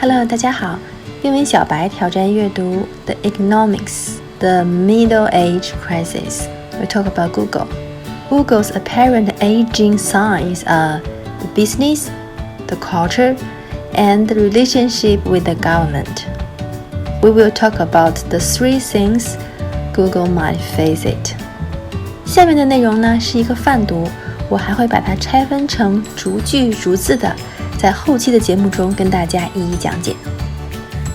Hello， 大家好，英文小白挑战阅读 The Economics, the Middle Age Crisis. We talk about Google. Google's apparent aging signs are the business, the culture, and the relationship with the government. We will talk about the three things Google might face it. 下面的内容呢是一个泛读，我还会把它拆分成逐句逐字的，在后期的节目中跟大家一一讲解。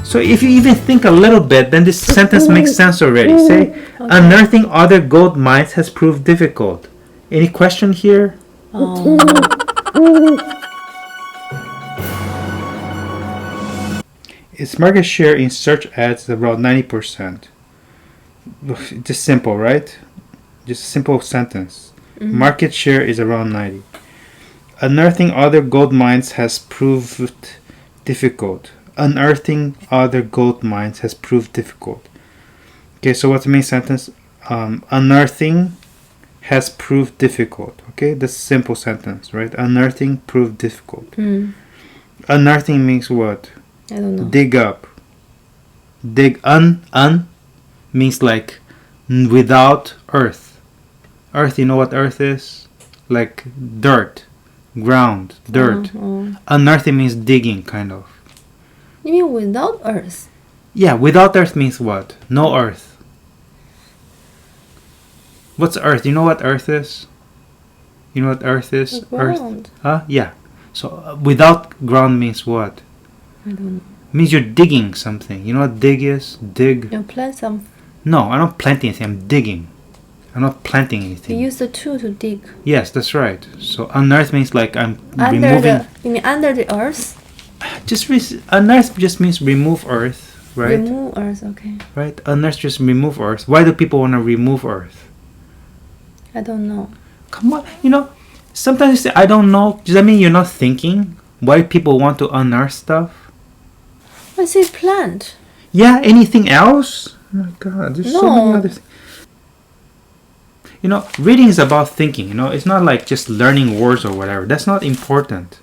So if you even think a little bit, then this sentence makes sense already. Say, unearthing other gold mines has proved difficult. Any question here? Its market share in search ads is about 90%. Just simple, right? Just a simple sentence. Market share is around 90. Unearthing other gold mines has proved difficult. Unearthing other gold mines has proved difficult. Okay, so what's the main sentence? Unearthing has proved difficult. Okay, that's a simple sentence, right? Unearthing proved difficult. Unearthing means what? I don't know. Dig up. Dig un means like without earth. Earth, you know what earth is? Like dirt, ground, dirt. Unearthing means digging, kind of. You mean without earth? Yeah, without earth means what? No earth. What's earth? You know what earth is? You know what earth is? The ground. Earth. Yeah. So without ground means what? I don't know. Means you're digging something. You know what dig is? Dig. You plant some. No, I'm not planting anything. I'm digging. I'm not planting You anything. use the tool to dig. Yes, that's right. So unearth means like I'm Under removing. you mean under the earth? Unearth just means remove earth, right? Remove earth, okay. Right. Unearth just remove earth. Why do people want to remove earth? I don't know. Come on, sometimes you say I don't know. Does that mean you're not thinking? Why people want to unearth stuff? I say plant. Yeah. Anything else? Oh my God, there's so many other things. Reading is about thinking. It's not like just learning words or whatever. That's not important.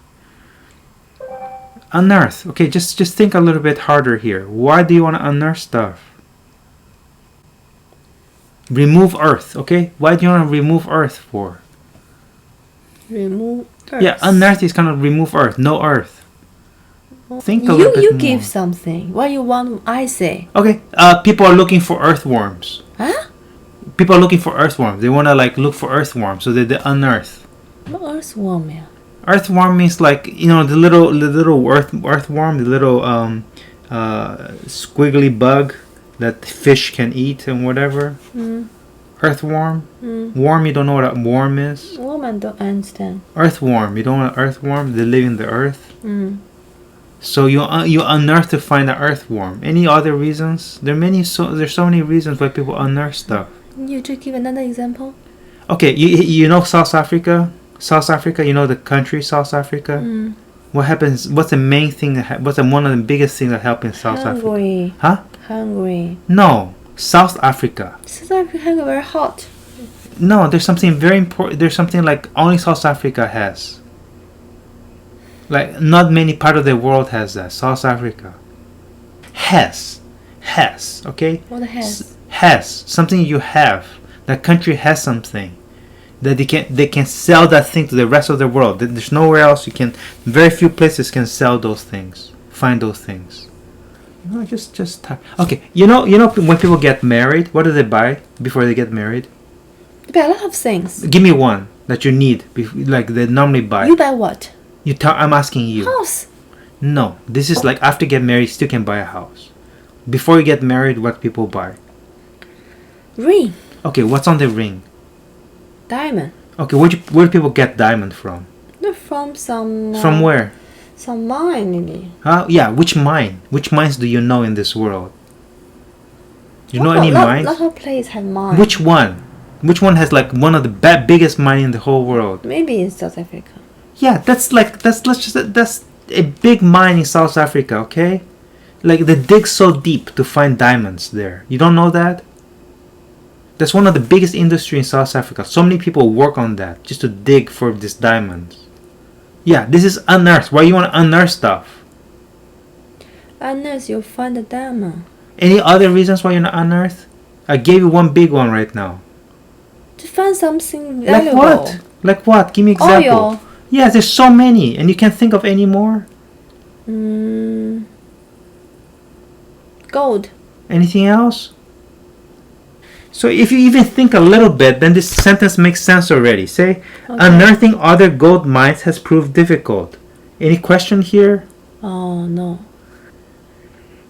Unearth. Okay, just think a little bit harder here. Why do you want to unearth stuff? Remove earth. Okay, why do you want to remove earth for? Remove earth. Yeah, unearth is kind of remove earth. No earth. Think a little bit You more. give something. What you want I say? Okay, people are looking for earthworms. Huh? People are looking for earthworms. They want to look for earthworms, so they unearth. What earthworm, yeah? Earthworm means the little earthworm, the little squiggly bug that fish can eat and whatever. Earthworm. Worm, you don't know what a worm is? Worm, I don't understand. Earthworm, you don't know what an earthworm? They live in the earth. So you unearth to find an earthworm. Any other reasons? There's so many reasons why people unearth stuff. You just give another example. Okay, you know South Africa? South Africa, the country South Africa? What happens? What's the main thing? What's one of the biggest things that help in South Hungry. Africa? Huh? Hungry. No, South Africa. South Africa very hot. No, there's something very important. There's something like only South Africa has. Like not many part of the world has that. South Africa has. Okay. What has? Has something you have. That country has something that they can sell that thing to the rest of the world. There's nowhere else you can. Very few places can sell those things. Find those things. Just okay. When people get married, what do they buy before they get married? You buy a lot of things. Give me one that you need, like they normally buy. You buy what? I'm asking you. House. No, this is like after you get married, you still can buy a house. Before you get married, what people buy? Ring. Okay, what's on the ring? Diamond. Okay, where do people get diamond from? They're from some. From where? Some mine, maybe. Yeah, which mine? Which mines do you know in this world? You know any mines? Lot of places have mine. Which one? Which one has one of the biggest mine in the whole world? Maybe in South Africa. Yeah, that's a big mine in South Africa, okay? They dig so deep to find diamonds there. You don't know that? That's one of the biggest industry in South Africa. So many people work on that just to dig for these diamonds. Yeah, this is unearth. Why you want to unearth stuff? Unless you find the diamond. Any other reasons why you're not unearth? I gave you one big one right now. To find something Like valuable. what? Like what? Give me example. Oil. Yeah, there's so many, and you can't think of any more. Gold. Anything else? So if you even think a little bit, then this sentence makes sense already. Say, unearthing other gold mines has proved difficult. Any question here? Oh no.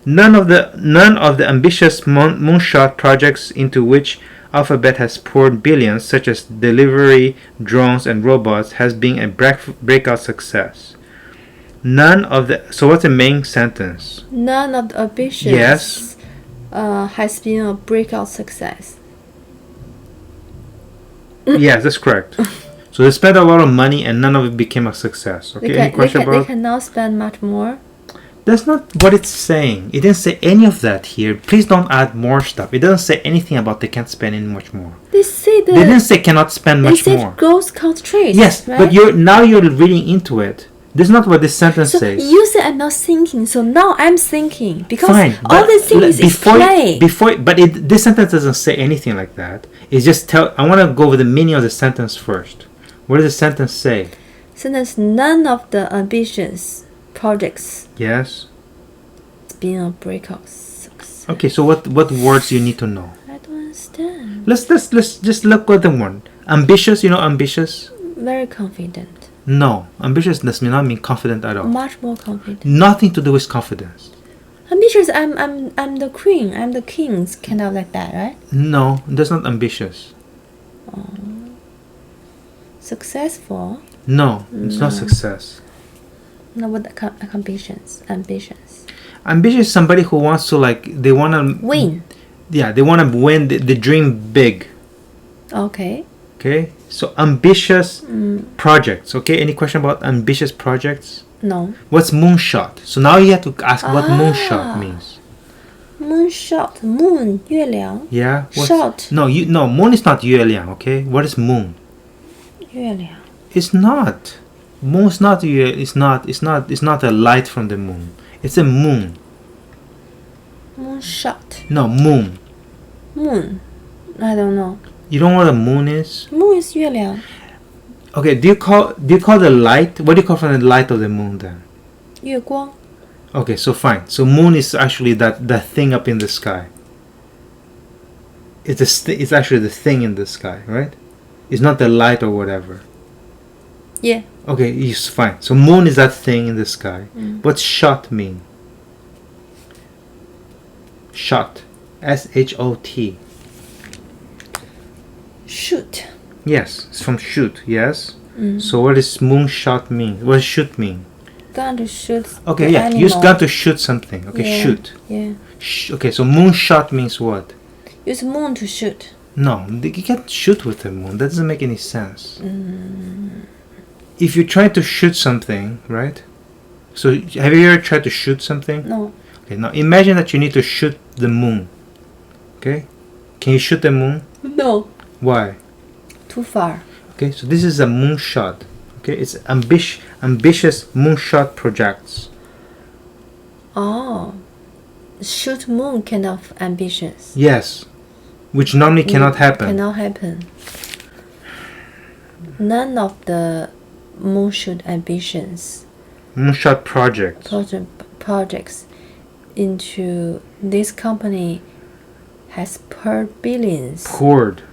None of the ambitious moonshot projects into which Alphabet has poured billions, such as delivery, drones, and robots, has been a breakout success. So what's the main sentence? None of the ambitions Yes. Has been a breakout success. Yes, that's correct. So they spent a lot of money and none of it became a success. Okay, any question about? They cannot spend much more. That's not what it's saying. It didn't say any of that here. Please don't add more stuff. It doesn't say anything about they can't spend any much more. They say They didn't say cannot spend much they more. said growth constraints. Yes, right? but you're reading into it. This is not what this sentence So says. you said I'm not thinking, so now I'm thinking because Fine, all the things is play. This sentence doesn't say anything like that. It's just I want to go with the meaning of the sentence first. What does the sentence say? Sentence none of the ambitious projects Yes. has been a breakout success. Okay, so what words you need to know? I don't understand. Let's just look at the one. Ambitious, you know ambitious? Very confident. No, ambitious does not mean confident at all. Much more confident. Nothing to do with confidence. Ambitious. I'm the queen. I'm the king. Kind of like that, right? No, that's not ambitious. Successful. No, it's not success. No, what the ambitions? Ambitions. Ambitious is somebody who wants to they want to Win. Yeah, they want to win. They dream big. Okay. Okay, so ambitious projects. Okay, any question about ambitious projects? No. What's moonshot? So now you have to ask what moonshot means. Moonshot. Moon. 月亮. Yeah. Shot. No, moon is not 月亮. Okay, what is moon? 月亮. It's not. Moon's not. It's not a light from the moon. It's a moon. Moonshot. No, moon. Moon. I don't know. You don't know what a moon is? Moon is 月亮. Okay, do you call the light? What do you call from the light of the moon then? 月光. Okay, so fine. So moon is actually that thing up in the sky. It's actually the thing in the sky, right? It's not the light or whatever. Yeah. Okay, it's fine. So moon is that thing in the sky. What's shot mean? Shot. S-H-O-T. Shoot. Yes, it's from shoot, yes? So what does moonshot mean? What does shoot mean? Gun to shoot. Okay, the yeah, animal. use gun to shoot something. Okay, Yeah. shoot. Yeah. Okay, so moonshot means what? Use moon to shoot. No, you can't shoot with the moon. That doesn't make any sense. If you're trying to shoot something, right? So have you ever tried to shoot something? No. Okay, now imagine that you need to shoot the moon. Okay? Can you shoot the moon? No. Why? Too far. Okay, so this is a moonshot. Okay, it's ambitious moonshot projects. Oh. Shoot moon kind of ambitious. Yes, which normally cannot happen. Cannot happen. None of the moonshot ambitions. Moonshot projects. Projects into this company has poured billions. Poured.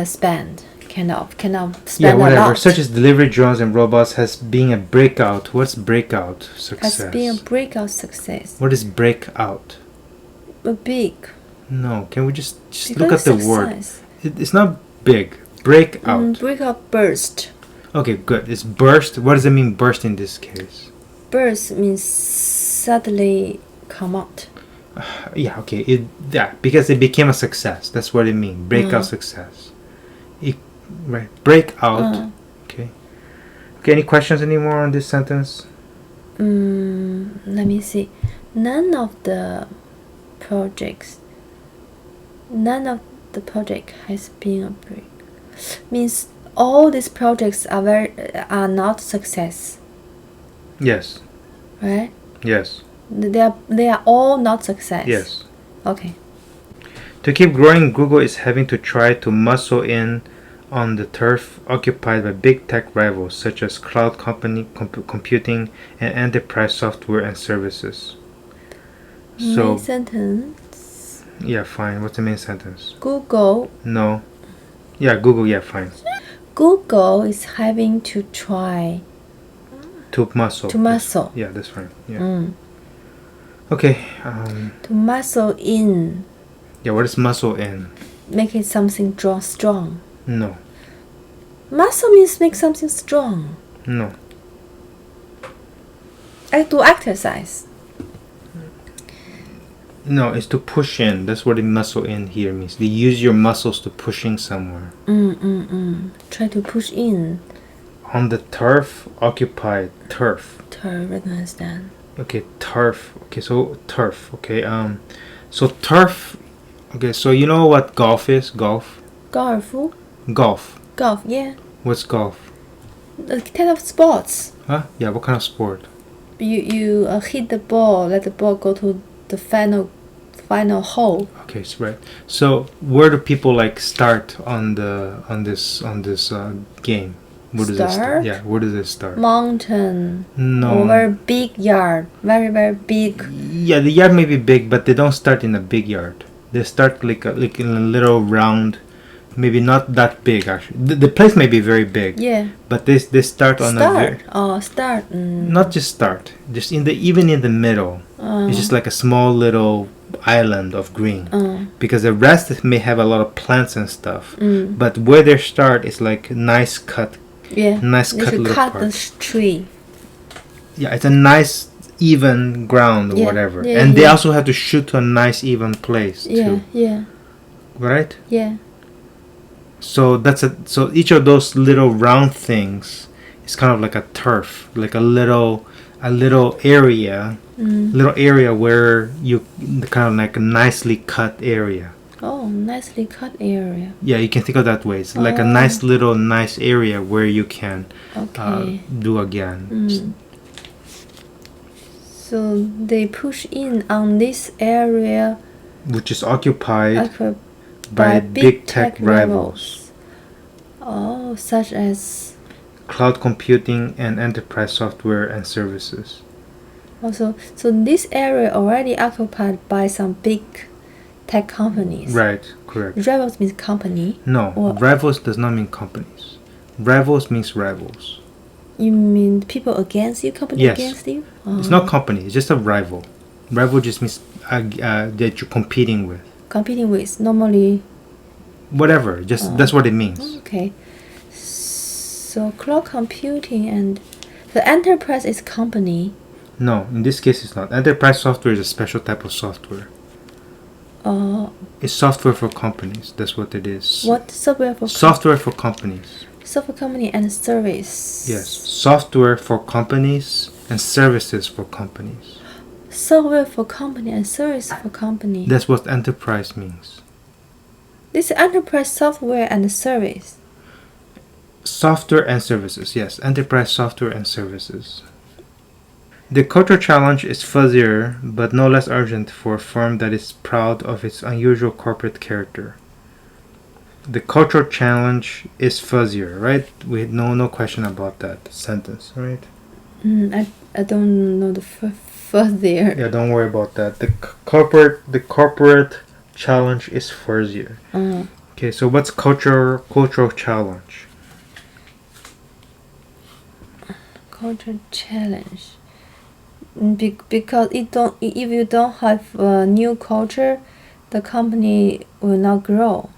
Spend. Cannot spend Yeah, a whatever. lot. Such as delivery drones and robots has been a breakout. What's breakout success? Has been a breakout success. What is breakout? A big. No, can we just Because look at the word? success. It's not big. Breakout. Breakout burst. Okay, good. It's burst. What does it mean burst in this case? Burst means suddenly come out. Yeah, okay. Because it became a success. That's what it means. Breakout success. Right. Breakout. Okay. Okay, any questions anymore on this sentence? Let me see. None of the project has been a break. Means all these projects are not success, Yes. right? Yes. They are all not success. Yes. Okay. To keep growing, Google is having to try to muscle in on the turf occupied by big tech rivals such as cloud computing and enterprise software and services. Main sentence. Yeah, fine. What's the main sentence? Google. No. Yeah, Google. Yeah, fine. Google is having to try To muscle. to muscle. Yeah, that's fine. Yeah. Okay. To muscle in. Yeah, what is muscle in? Make it something strong. No. Muscle means make something strong. No. I do exercise. No, it's to push in. That's what the muscle in here means. They use your muscles to pushing somewhere. Try to push in. On the turf occupied. Turf. Turf, I don't understand. Okay, turf. Okay, so turf. Okay, so turf. Okay, so you know what golf is? Golf. Golf. Golf. Golf, yeah. What's golf? The kind of sports. Huh? Yeah, what kind of sport? You hit the ball, let the ball go to the final hole. Okay, so right. So where do people like start on this game? Where does it start? Yeah, where does it start? Mountain. No. Or very big yard. Very, very big. Yeah, the yard may be big, but they don't start in a big yard. They start like in a little round, maybe not that big actually. The place may be very big. Yeah. But they start on Start. Not just start, just even in the middle. It's just like a small little island of green. Because the rest may have a lot of plants and stuff. But where they start is like nice cut. Yeah. Nice they cut should little cut part. the tree. Yeah, it's a nice even ground or whatever. And they also have to shoot to a nice even place too. Yeah. Right? Yeah. So so each of those little round things is kind of like a turf, like a little area, where you kind of like a nicely cut area. Oh, nicely cut area. Yeah, you can think of that way. It's like a nice area where you can do again. So they push in on this area, which is occupied by big tech rivals. Oh, such as cloud computing and enterprise software and services. Also, so this area already occupied by some big tech companies. Right, correct. Rivals means company. No, rivals does not mean companies. Rivals means rivals. You mean people against you, company against you? Oh. It's not company, it's just a rival. Rival just means that you're competing with. Competing with, normally... Whatever, just that's what it means. Okay. So cloud computing and... The enterprise is company. No, in this case it's not. Enterprise software is a special type of software. It's software for companies. That's what it is. What? Software for software for companies. Software company and service. Yes, software for companies and services for companies. Software for company and service for company. That's what enterprise means. This is enterprise software and service. Software and services, yes. Enterprise software and services. The culture challenge is fuzzier, but no less urgent for a firm that is proud of its unusual corporate character. The cultural challenge is fuzzier, right? We had no question about that sentence, right? I don't know the fuzzier. Yeah, don't worry about that. The corporate challenge is fuzzier. Okay, so what's cultural challenge? Cultural challenge. Because if you don't have a new culture, the company will not grow.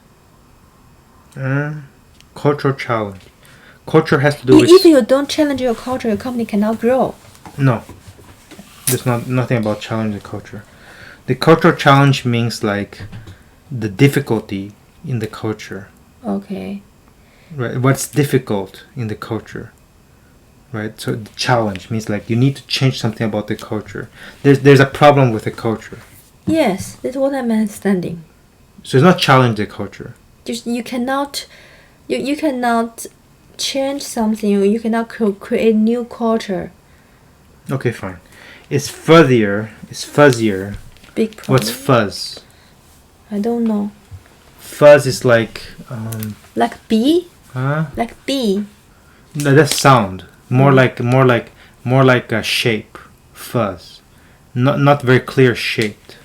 Cultural challenge. Culture has to do with... If you don't challenge your culture, your company cannot grow. No. There's nothing about challenging culture. The cultural challenge means like the difficulty in the culture. Okay. Right. What's difficult in the culture. Right. So the challenge means like you need to change something about the culture. There's a problem with the culture. Yes, that's what I'm understanding. So it's not challenge the culture. You cannot change something. You cannot create new culture. Okay, fine. It's fuzzier. It's fuzzier. Big problem. What's fuzz? I don't know. Fuzz is like Like bee? huh? Like bee. No, that's sound. More like a shape. Fuzz. Not very clear shaped.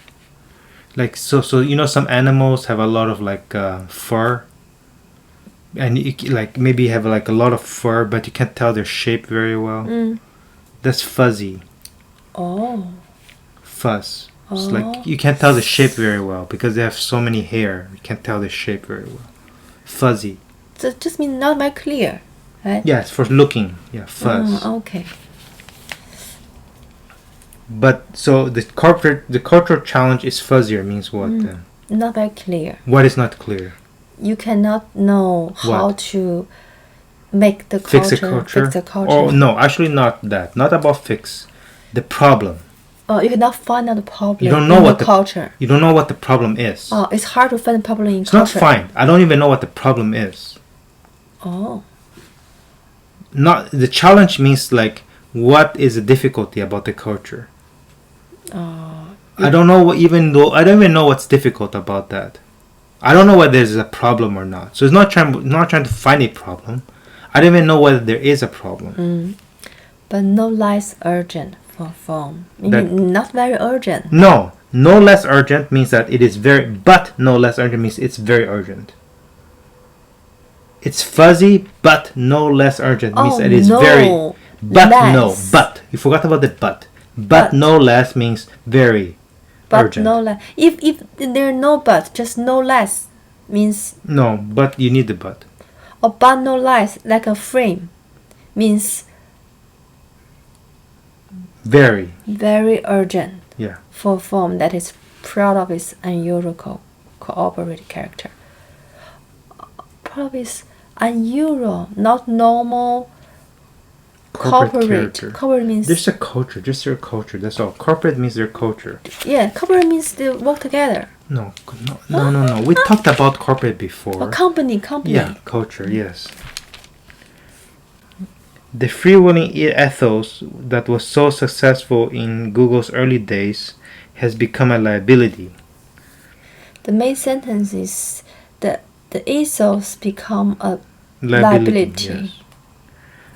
Like so some animals have a lot of like fur. And like maybe have like a lot of fur, but you can't tell their shape very well. That's fuzzy. Oh. Fuzz. It's like you can't tell the shape very well because they have so many hair. You can't tell the shape very well. Fuzzy. So it just means not very clear, right? Yeah, it's for looking. Yeah, fuzz. Okay. But so the cultural challenge is fuzzier means what then? Not very clear. What is not clear? You cannot know how What? to make the Fix culture. the culture? Fix the culture. Oh no, actually not that. Not about fix. The problem. Oh, you cannot find out the problem. You don't know in what the culture. You don't know what the problem is. Oh, it's hard to find the problem in It's culture. not fine. I don't even know what the problem is. Oh. Not the challenge means like what is the difficulty about the culture? I don't know I don't even know what's difficult about that. I don't know whether there's a problem or not. So it's not trying to find a problem. I don't even know whether there is a problem. But no less urgent for phone. Meaning not very urgent. No less urgent means that it is no less urgent means it's very urgent. It's fuzzy, but no less urgent means that it's very. But less. no, but you forgot about the but. But no less means very But urgent. no less. If there no but, just no less means. No, but you need the but. Or but no less, like a frame, means Very. urgent. Yeah. For a form that is proud of its unusual cooperative character. Proud of its unusual, not normal. Corporate. character. Corporate means. There's a culture, just their culture. That's all. Corporate means their culture. Yeah, corporate means they work together. No. We talked about corporate before. A company. Yeah, culture. Yes. The freewheeling ethos that was so successful in Google's early days has become a liability. The main sentence is the ethos become a liability. Yes.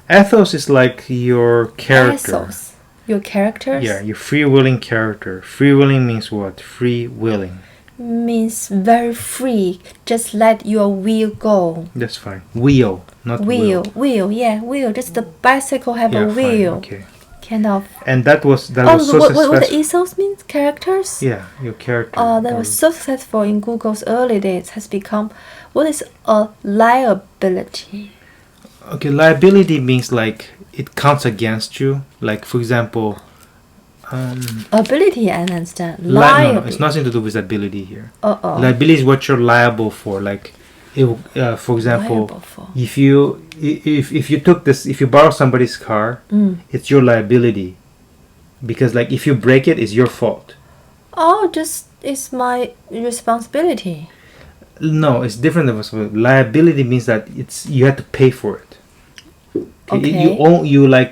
Ethos is like your character. Ethos. Your characters? Yeah, your freewheeling character. Freewheeling means what? Freewheeling. Means very free. Just let your wheel go. That's fine. Wheel, not Wheel. Wheel. Just the bicycle have Yeah, a wheel. fine. Okay. Kind of. And that was so what successful. the ethos means? Characters? Yeah, your character. That was so successful in Google's early days has become what is a liability? Okay, liability means like it counts against you. Like for example, Ability, I understand. no, it's nothing to do with ability here. Liability is what you're liable for. Like, for example, Liable for. if you borrow somebody's car, it's your liability, because like if you break it, it's your fault. Oh, just it's my responsibility. No, it's different than responsibility. Liability means that you have to pay for it. Okay.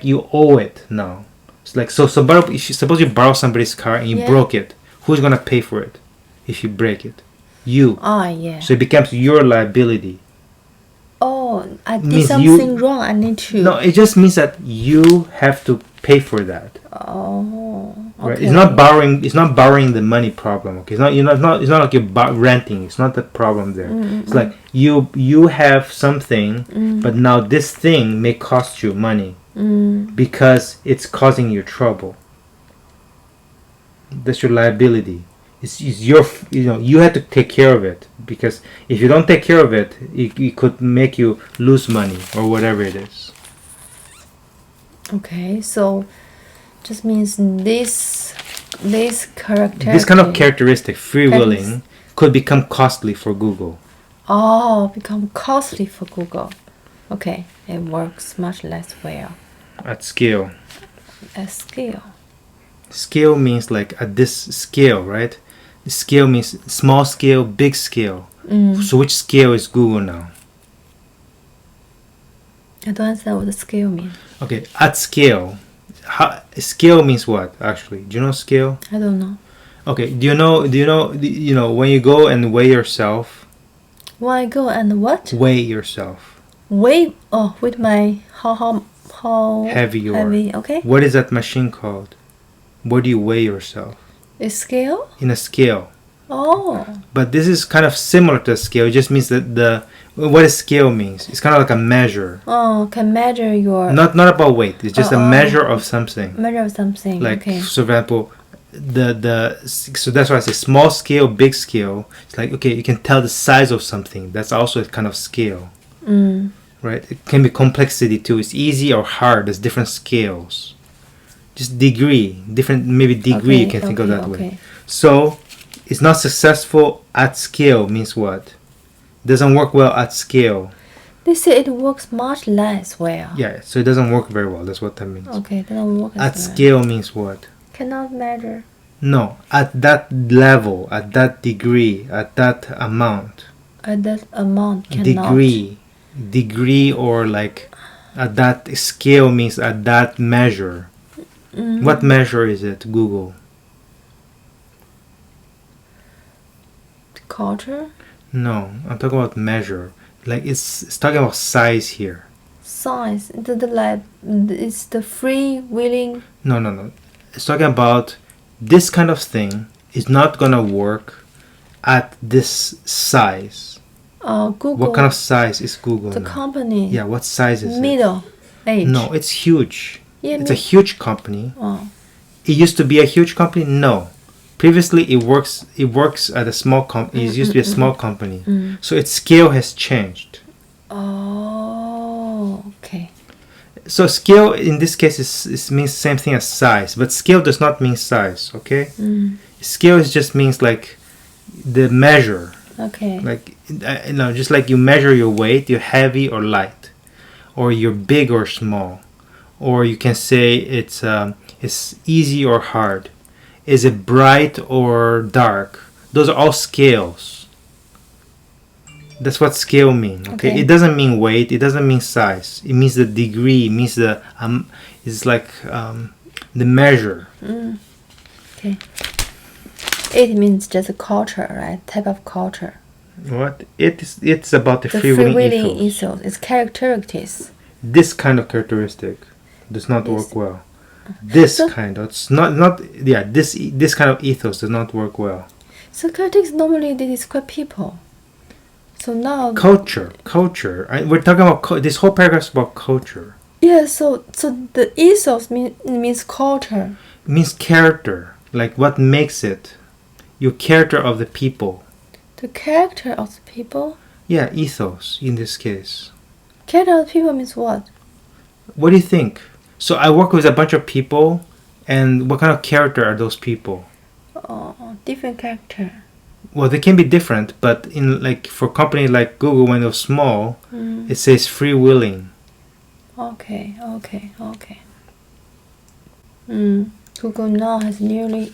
You owe it now. It's like suppose you borrow somebody's car and you broke it. Who's gonna pay for it if you break it? You. Yeah. So it becomes your liability. Oh, I did Means something wrong. I need to. No, it just means that you have to pay for that. Oh. Okay. Right? It's not borrowing. It's not borrowing the money problem. Okay. It's not like you're renting. It's not the problem there. It's like you have something, but now this thing may cost you money because it's causing you trouble. That's your liability. It's your, you have to take care of it, because if you don't take care of it, it could make you lose money or whatever it is. Okay, so just means this character. This kind of characteristic, freewheeling, could become costly for Google. Oh, become costly for Google. Okay, it works much less well At scale. at scale. Scale means like at this scale, right? Scale means small scale, big scale. So which scale is Google now? I don't understand what the scale means. Okay, at scale, scale means what actually? Do you know scale? I don't know. Okay. Do you know when you go and weigh yourself? When I go and what? Weigh yourself. Weigh. Oh, with my how Heavy you are. heavy? Okay. What is that machine called? Where do you weigh yourself? A scale. In a scale. Oh. But this is kind of similar to a scale. It just means that what a scale means. It's kind of like a measure. Oh, can measure your Not about weight. It's just a measure of something. measure of something. Like, Okay. for example, so that's why I say small scale, big scale. It's like, okay, you can tell the size of something. That's also a kind of scale. Right? It can be complexity too. It's easy or hard. There's different scales. Just degree. Different, maybe degree you can think of that way. So, it's not successful at scale means what? Doesn't work well at scale. They say it works much less well. Yeah, so it doesn't work very well. That's what that means. Okay, it doesn't work At as well. scale means what? Cannot measure. No, at that level, at that degree, at that amount. At that amount cannot. Degree or like at that scale means at that measure. What measure is it? Google. Culture. No, I'm talking about measure. Like it's talking about size here. Size. It's the freewheeling. No. It's talking about this kind of thing is not gonna work at this size. Google. What kind of size is Google The now? company. Yeah, what size is it? Middle age. No, it's huge. Yeah, It's a huge company. Oh. It used to be a huge company? No. Previously it works at a small company. It used to be a small company. So its scale has changed. Oh, okay. So scale in this case is means same thing as size, but scale does not mean size, okay? Scale just means like the measure. Okay. Like just like you measure your weight, you're heavy or light, or you're big or small, or you can say it's easy or hard. Is it bright or dark? Those are all scales. That's what scale mean. Okay? It doesn't mean weight. It doesn't mean size. It means the degree. It means the it's like the measure. Okay. It means just a culture, right? Type of culture. What? It's about the The freewheeling ethos. ethos. It's characteristics. This kind of characteristic does not work well. This kind of this kind of ethos does not work well. So characteristics normally they describe people. So now Culture. We're talking about this whole paragraph is about culture. yeah. So the ethos means culture. It means character, like what makes it, your character of the people. The character of the people. Yeah, ethos in this case. Character of the people means what? What do you think? So I work with a bunch of people, and what kind of character are those people? Oh, different character. Well, they can be different, but in like for company like Google, when they're small, it says freewheeling. Okay. Google now has nearly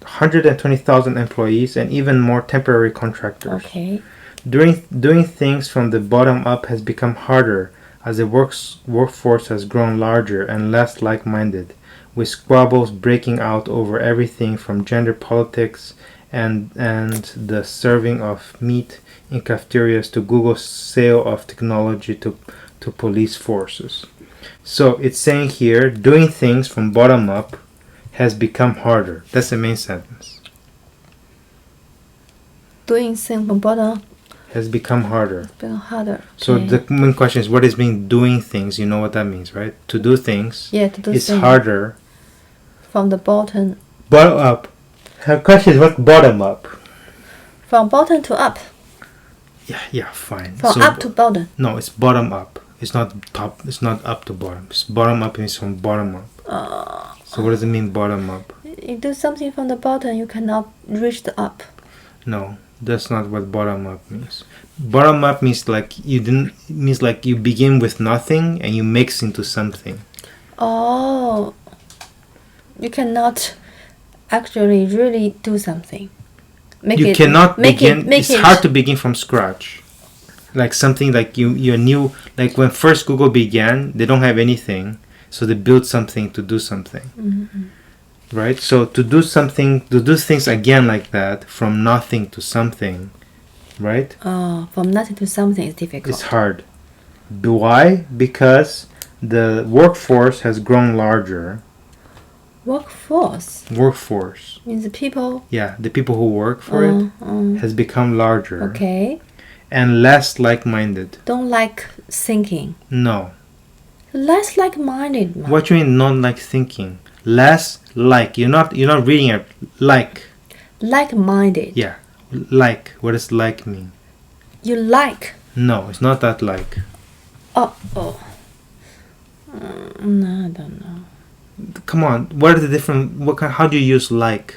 120,000 employees and even more temporary contractors. okay. Doing things from the bottom up has become harder as the workforce has grown larger and less like-minded, with squabbles breaking out over everything from gender politics and the serving of meat in cafeterias to Google's sale of technology to police forces. So it's saying here, doing things from bottom up has become harder. That's the main sentence. Doing things from bottom Has become harder. become harder. So Okay. the main question is, what is mean doing things? You know what that means, right? To do things Yeah, to do is things harder. from the bottom. Bottom up. Her question is, what bottom up? From bottom to up. Yeah, fine. From So up to bottom. no, it's bottom up. It's not top. It's not up to bottom. It's bottom up means from bottom up. So what does it mean bottom up? You do something from the bottom, you cannot reach the up. No, that's not what bottom up means. Bottom up means like you begin with nothing and you mix into something. Oh, you cannot actually really do something. It's hard to begin from scratch. Like something like you're new. Like when first Google began, they don't have anything. So they build something to do something. Mm-hmm. Right? So to do things again like that, from nothing to something, right? From nothing to something is difficult. It's hard. Why? Because the workforce has grown larger. Workforce means the people. Yeah, the people who work for it has become larger. Okay. And less like-minded. Don't like thinking. No. Less like-minded. Man. What do you mean not like thinking? Less like. You're not reading it. Like. Like-minded. Yeah. Like. What does like mean? You like. No, it's not that like. No, I don't know. Come on. What are the different? How do you use like,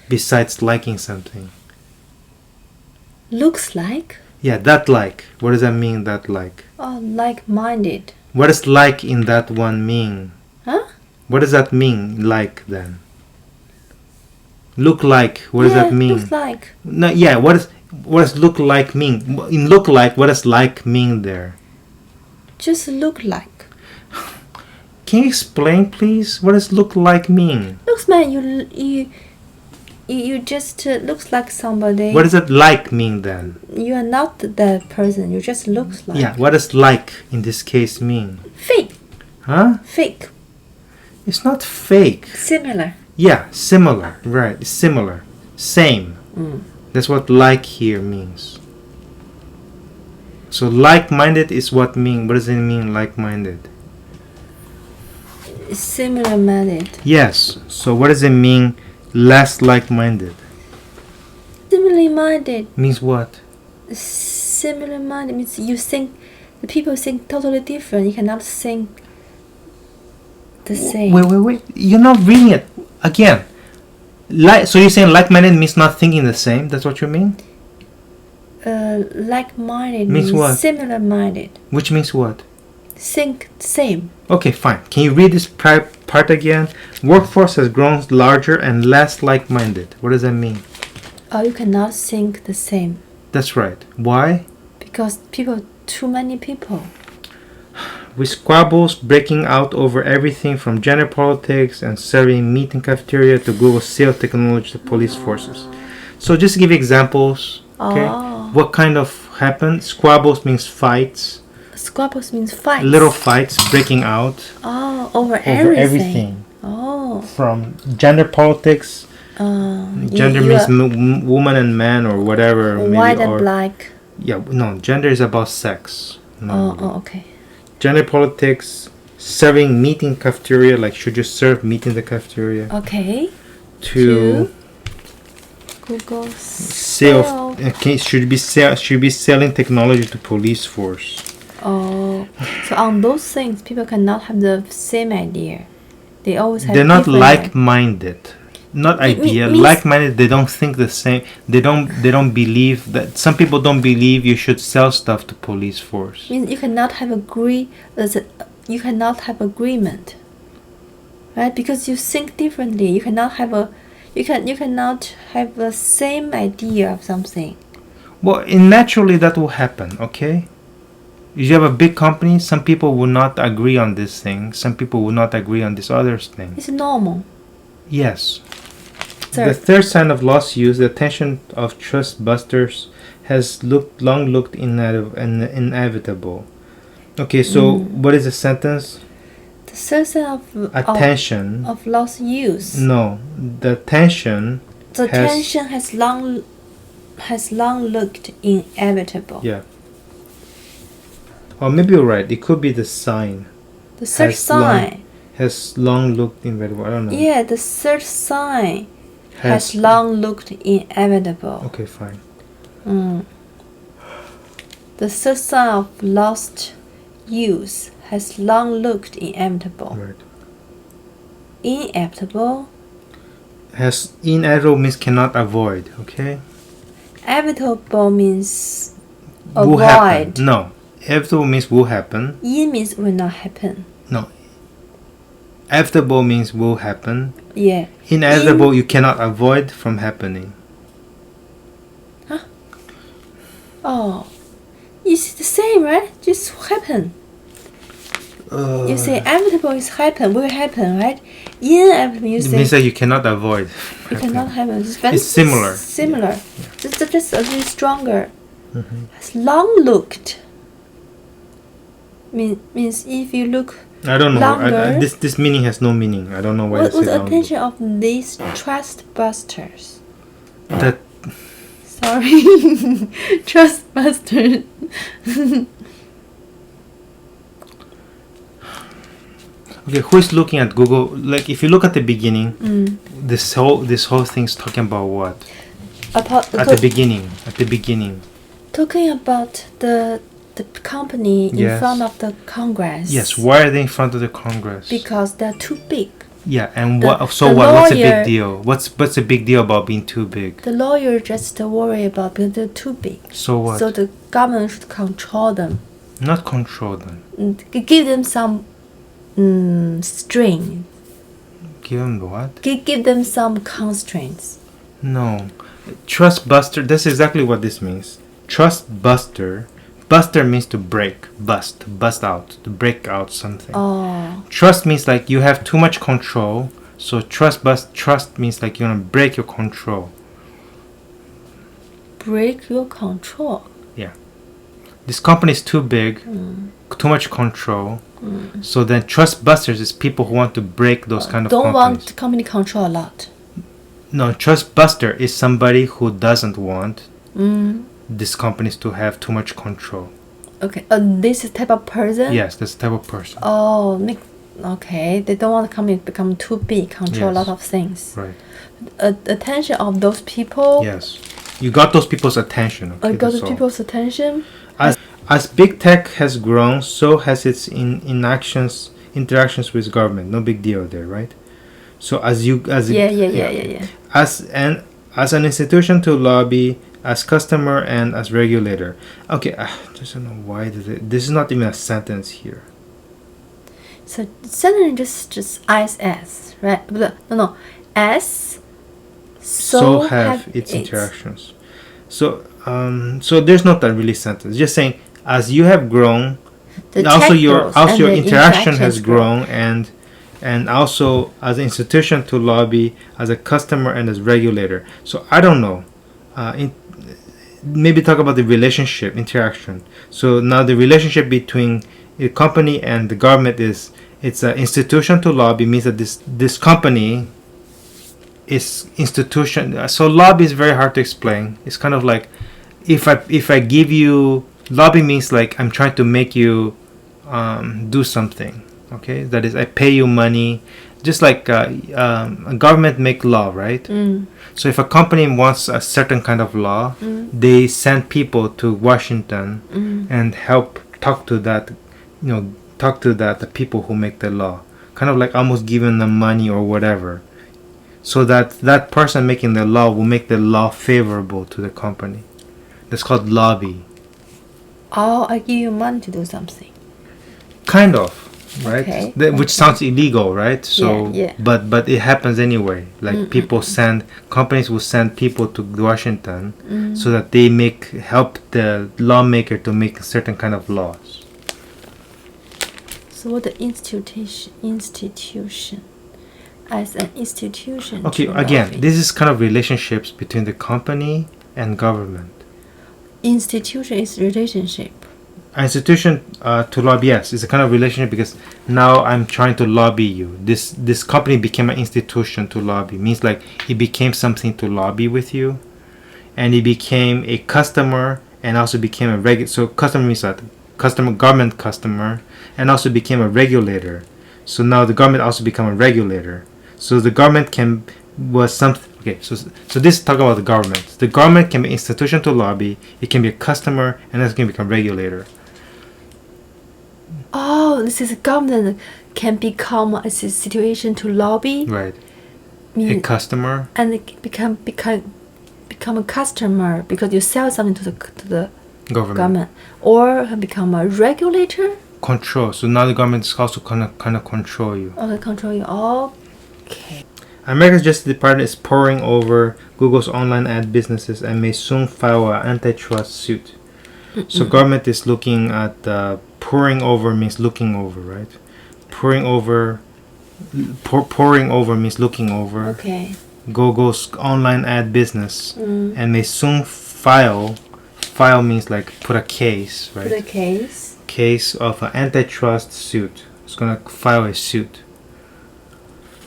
besides liking something? Looks like. Yeah, that like. What does that mean? That like. Like-minded. What does like in that one mean? Huh? What does that mean? Like then. Look like. What does that mean? Looks like. No. Yeah. What does look like mean? In look like, what does like mean there? Just look like. Can you explain, please? What does look like mean? Looks like you just looks like somebody. What does that like mean then? You are not that person. You just looks like. Yeah. What does like in this case mean? Fake. Huh? Fake. It's not fake. Similar. Yeah, similar. Right. Similar. Same. That's what like here means. So like-minded is what mean. What does it mean, like-minded? Similar-minded. Yes. So what does it mean, less like-minded? Similarly-minded. Means what? Similar-minded means you think the people think totally different. You cannot think the same. Wait. You're not reading it again. So you're saying like-minded means not thinking the same? That's what you mean? Like-minded means what? Similar-minded. Which means what? Think same. Okay, fine. Can you read this part again? Workforce has grown larger and less like-minded. What does that mean? You cannot think the same. That's right. Why? Because too many people. With squabbles breaking out over everything from gender politics and serving meat in cafeteria to Google sales technology to police forces. So just to give examples, okay? What kind of happened? Squabbles means fights. Squabbles means fights. Little fights breaking out. Over everything. From gender politics. Gender means woman and man or whatever. White and black. Yeah, no, gender is about sex. No. Okay. Gender politics, serving meat in cafeteria, like should you serve meat in the cafeteria? Okay. To Google sale. Okay, should be selling technology to police force. So on those things, people cannot have the same idea. They always have. They're not like-minded. Not idea. Like-minded. They don't think the same. They don't believe that. Some people don't believe you should sell stuff to police force. Means you cannot have You cannot have agreement, right? Because you think differently. You cannot have You cannot have the same idea of something. Well, naturally that will happen. Okay. If you have a big company, some people will not agree on this thing. Some people will not agree on this other thing. It's normal. Yes. The third sign of lost use, the attention of trust busters, has long looked inevitable. Okay, so what is the sentence? The third sign of attention of lost use. No, the attention. The attention has long looked inevitable. Yeah. Or maybe you're right. It could be the sign. The third sign has long looked inevitable. I don't know. Yeah, the third sign has long looked inevitable. Okay, fine. The third sign of lost use has long looked inevitable. Right. Inevitable. Inevitable means cannot avoid. Okay. Inevitable means will avoid. Happen. No. Inevitable means will happen. In means will not happen. No. Inevitable means will happen. Yeah. Inevitable you cannot avoid from happening. Huh? Oh. It's the same, right? Just happen. You say inevitable is will happen, right? Inevitable, you It say means that you cannot avoid. it cannot happen. It's similar. Similar. Just a little stronger. Mm-hmm. It's long looked. Means if you look I don't know. longer. This meaning has no meaning. I don't know why What you was say the long. attention of these trust busters? That Sorry, trust busters. Okay, who is looking at Google? Like, if you look at the beginning, this whole thing's talking about what? At the beginning. Talking about the company in Yes. front of the Congress. Yes. Why are they in front of the Congress? Because they're too big. Yeah, and The- what? So the what? What's the lawyer- big deal? What's the big deal about being too big? The lawyer just worry about because they're too big. So what? So the government should control them. Not control them. Give them some string. Give them the what? Give them some constraints. No. Trust buster. That's exactly what this means. Trust buster. Buster means to break, bust out, to break out something. Oh, Trust means like you have too much control. So trust means like you're gonna break your control. break your control. This company is too big, too much control. So then trust busters is people who want to break those kind of Don't companies. want company control a lot. No, trust buster is somebody who doesn't want Mm. these companies to have too much control. Okay. This type of person. Yes, that's the type of person. Oh, okay. They don't want the company to become too big, control a Yes. lot of things. Right. Attention of those people. Yes. You got those people's attention. Okay, Got that's the all. people's attention. As big tech has grown, so has its interactions with government. No big deal there, right? So Yeah. as an institution to lobby, as customer and as regulator. Okay, I just don't know why this is not even a sentence here. So sentence just IS, right? No. S. So have its interactions. So there's not a really sentence. Just saying, as you have grown, also your interaction has grown, and also as an institution to lobby, as a customer and as regulator. So I don't know. Maybe talk about the relationship interaction. So now the relationship between a company and the government it's an institution to lobby, means that this company is institution. So lobby is very hard to explain. It's kind of like if I give you lobby means like I'm trying to make you do something. Okay, that is I pay you money, just like a government make law, right? So if a company wants a certain kind of law, they send people to Washington and help talk to that the people who make the law, kind of like almost giving them money or whatever, so that person making the law will make the law favorable to the company. That's called lobby. Oh, I give you money to do something. Kind of, right? Okay. Which sounds illegal, right? So, Yeah. but it happens anyway. Like companies will send people to Washington so that they help the lawmaker to make certain kind of laws. So what the institution as an institution. Okay, to again, lobby. this is kind of relationships between the company and government. Institution is relationship. Institution to lobby, yes, it's a kind of relationship because now I'm trying to lobby you. This company became an institution to lobby. Means like it became something to lobby with you, and it became a customer and also became a So customer means that government customer, and also became a regulator. So now the government also become a regulator. So the government was something. Okay, so this talk about the government. The government can be institution to lobby. It can be a customer, and it can become regulator. Oh, this is a government can become a situation to lobby. Right. A customer. And it become a customer because you sell something to the government, or become a regulator. Control. So now the government is also kind of control you. Okay, control you. Okay. America's Justice Department is poring over Google's online ad businesses and may soon file an antitrust suit. So government is looking at pouring over means looking over, right? Pouring over means looking over. Okay. Google's online ad business, Mm. and may soon file. File means like put a case, right? Put a case. Case of an antitrust suit. It's gonna file a suit.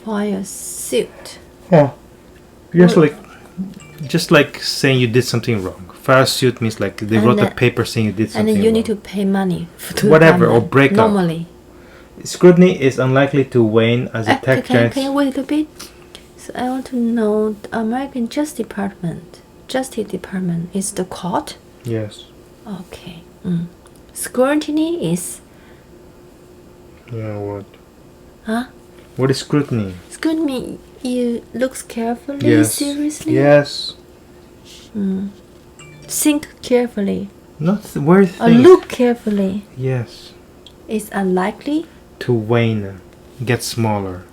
File a suit. Yeah. Just like saying you did something wrong. File a suit means like they And wrote a then- paper saying you did And something then you wrong. need to pay money to the Whatever, or government, break up. normally. Scrutiny is unlikely to wane as the tech Can you giants. wait a bit? So I want to know the American Justice Department. Justice Department is the court? Yes. Okay. Scrutiny is... Yeah, what? Huh? What is scrutiny? Scrutiny, you looks carefully, Yes. seriously? Yes. Think carefully. Not where Or things. look carefully. Yes. It's unlikely? To wane, get smaller.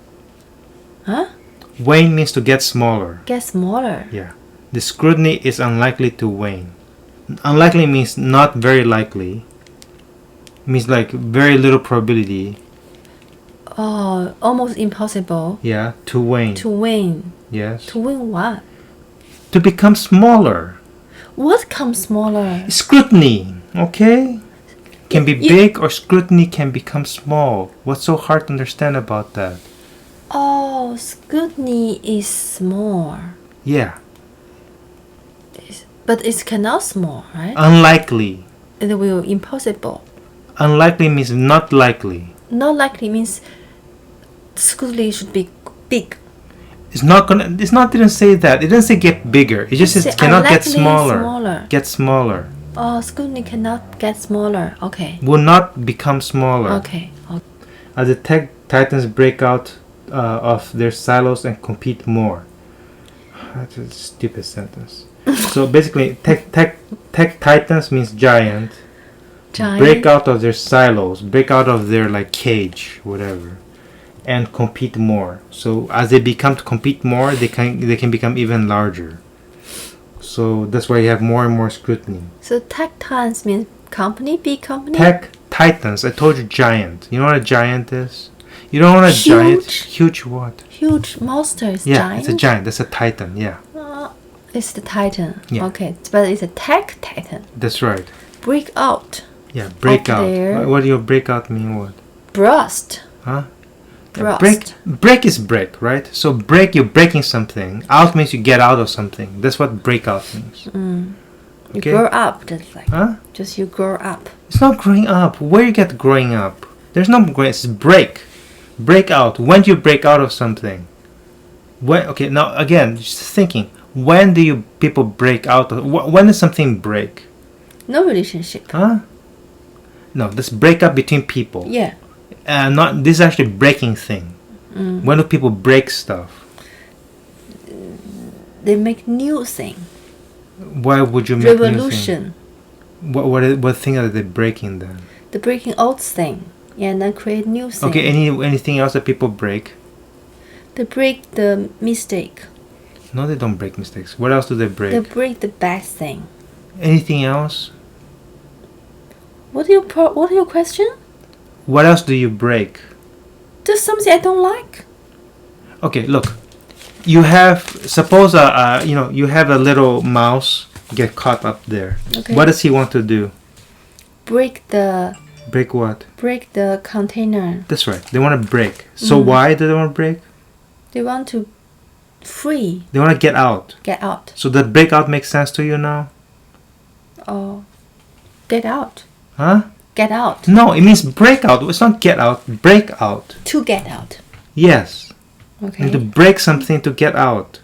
Huh? Wane means to get smaller. Get smaller. Yeah. The scrutiny is unlikely to wane. Unlikely means not very likely. Means like very little probability. Oh, almost impossible Yeah. To wane. to win. Yes. To win what? To become smaller. What comes smaller? Scrutiny. Okay? Can be You- big or scrutiny can become small. What's so hard to understand about that? Oh, scrutiny is small. Yeah. But it cannot small, right? Unlikely. It will impossible. Unlikely means not likely. Not likely means scrutiny should be big. It's not gonna. It's not. Didn't say that. It didn't say get bigger. It just It says say cannot get unlikely smaller. smaller. Get smaller. Oh, scrutiny cannot get smaller. Okay. Will not become smaller. Okay. As the tech titans break out of their silos and compete more. That's a stupid sentence. So basically, tech titans means giant. Giant. Break out of their silos. Break out of their like cage, whatever, and compete more. So as they compete more, they can become even larger. So that's why you have more and more scrutiny. So tech titans means company, big company. Tech titans. I told you giant. You know what a giant is? You don't want a giant. Huge what? Huge monster is Yeah, giant. it's a giant. That's a titan. Yeah, It's the titan. Yeah. Okay, but it's a tech titan. that's right. Break out. Yeah, breakout. there. What do your breakout mean? What? Burst. Huh? Burst. Break is break, right? So break, you're breaking something. Out means you get out of something. That's what breakout means. You Okay? grow up, just like. Huh? Just you grow up. It's not growing up. Where you get growing up? There's no growing. It's break. Break out. When do you break out of something? When? Okay. Now again, just thinking. When do you people break out of? When does something break? No relationship. Huh? No, this break up between people. Yeah. Not this is actually breaking thing. When do people break stuff? They make new thing. Why would you make new thing? Revolution. What thing are they breaking then? The breaking old thing. Yeah, and then create new thing. Okay, anything else that people break? They break the mistake. No, they don't break mistakes. What else do they break? They break the bad thing. Anything else? What your question? What else do you break? There's something I don't like. Okay, look. You have suppose you have a little mouse get caught up there. Okay. What does he want to do? Break the Break what? container. That's right. They want to break. So why do they want to break? They want to free. They want to get out. Get out. So the breakout makes sense to you now? Oh, get out. Huh? Get out. No, it means breakout. It's not get out. Break out. To get out. Yes. Okay. And to break something to get out.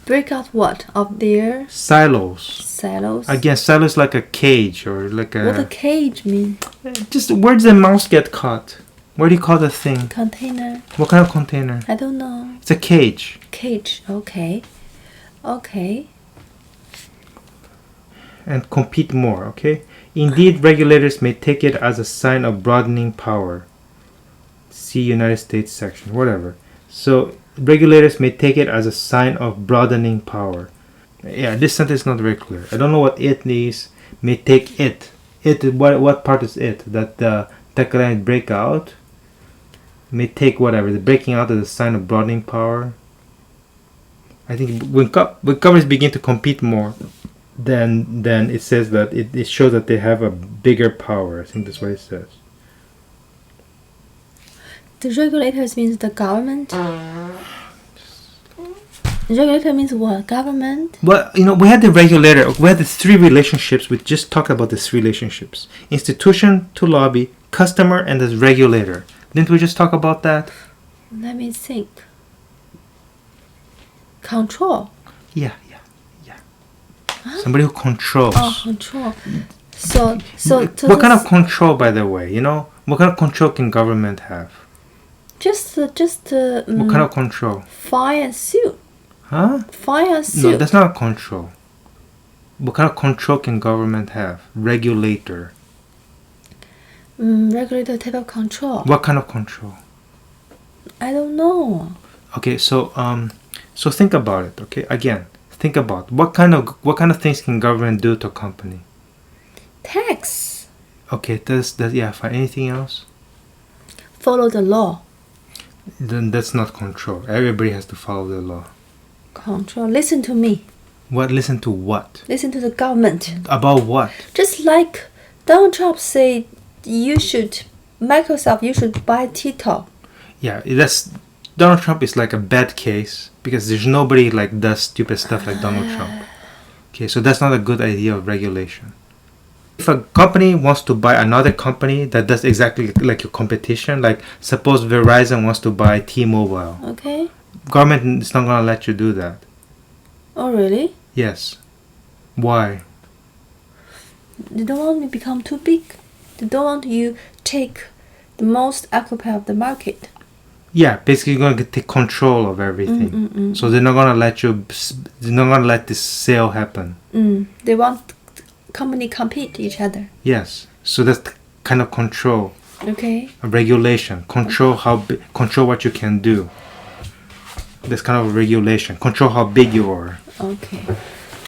Break out what? Of their Silos. silos? Again, silo is like a cage or like What a a. cage mean? Just where does the mouse get caught? What do you call the thing? Container? What kind of container? I don't know. It's a cage. Cage. Okay. Okay. And compete more, okay? Indeed, regulators may take it as a sign of broadening power. See United States section, whatever. So, regulators may take it as a sign of broadening power. Yeah, this sentence is not very clear. I don't know what it means. May take it. What part is it? That the tagline breakout may take whatever. The breaking out is a sign of broadening power. I think when companies begin to compete more, then it says that it shows that they have a bigger power. I think that's what it says. The regulators means the government. Regulator means what? Government? Well, we had the regulator. We had the three relationships. We just talked about the three relationships: institution to lobby, customer, and the regulator. Didn't we just talk about that? Let me think. Control. Yeah. Huh? Somebody who controls. Oh, control. So what kind of control, by the way? What kind of control can government have? Just what kind of control? Fire and sue. Huh? Fire and sue. No, that's not control. What kind of control can government have? Regulator. Regulator type of control. What kind of control? I don't know. Okay, so think about it. Okay, again, think about what kind of things can government do to a company? Tax. Okay, fine. Anything else? Follow the law. Then that's not control. Everybody has to follow the law. Control. Listen to me. What? Listen to what? Listen to the government. About what? Just like Donald Trump said, Microsoft, you should buy TikTok. Yeah, Donald Trump is like a bad case because there's nobody does stupid stuff like Donald Trump. Okay, so that's not a good idea of regulation. If a company wants to buy another company that does exactly like your competition, like suppose Verizon wants to buy T-Mobile. Okay. Government is not going to let you do that. Oh, really? Yes. Why? They don't want me to become too big. They don't want you take the most occupy of the market. Yeah, basically you're going to take control of everything. So they're not going to let this sale happen. They want company compete each other. Yes. So that's the kind of control. Okay. A regulation. Control control what you can do. That's kind of a regulation. Control how big you are. Okay.